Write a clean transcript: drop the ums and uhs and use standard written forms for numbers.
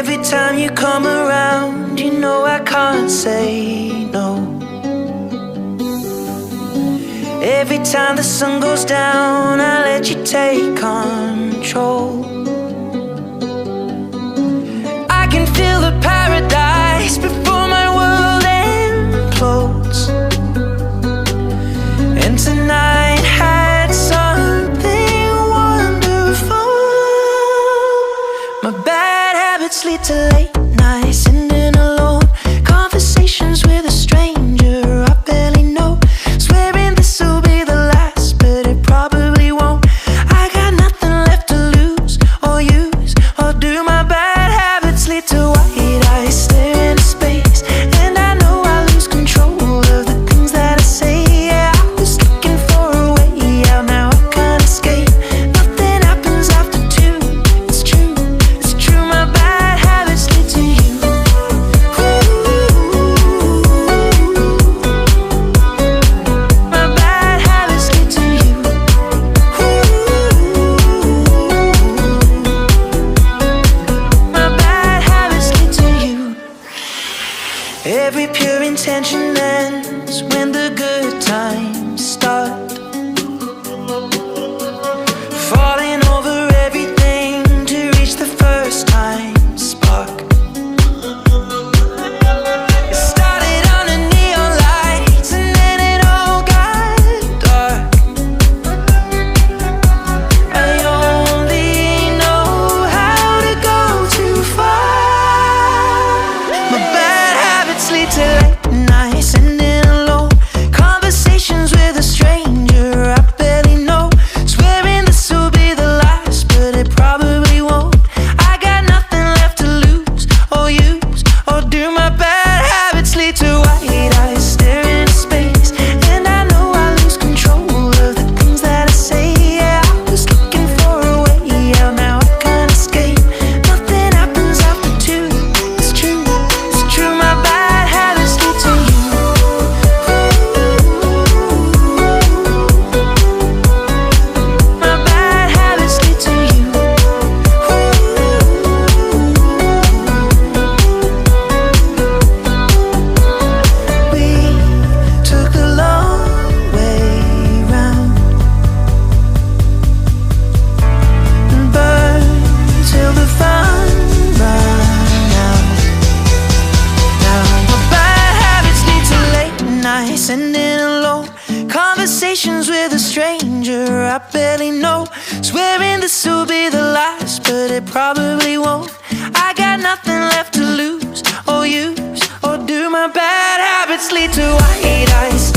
Every time you come around, you know I can't say no. Every time the sun goes down, I let you take control. I can feel the paradise before my world implodes. And tonight had something wonderful. My bad habits lead to late nights, sitting alone, conversations with a stranger I barely know, swearing this will be the last, but it probably won't. I got nothing left to lose or use or do. My bad habits lead to white eyes stare into space, and I know I lose control of the things that I say. Yeah, I was looking for a way out, now I can't escape. Nothing happens after two. It's true, it's true. My bad habits lead to you. My bad habits lead to you. My bad habits lead to you. Every pure intention ends when the good times start. Falling over everything to reach the first time spark. It started under neon lights and then it all got dark. I only know how to go too far. My bad habits lead to late nights, sitting alone, conversations with a stranger I barely know, swearing this will be the last, but it probably won't. I got nothing left to lose or use or do. My bad habits lead to white eyes staring into space, and I know I lose control of the things that I say. Yeah, I was looking for a way out, now I can't escape. Nothing happens after two. It's true, it's true. My bad habits lead to you. My bad habits lead to you. We took the long way round and burned till the fun ran out. Now my bad habits lead to late nights, sitting alone, conversations with a stranger I barely know, swearing this will be the last, but it probably won't. I got nothing left to lose or use or do. My bad habits lead to white eyes.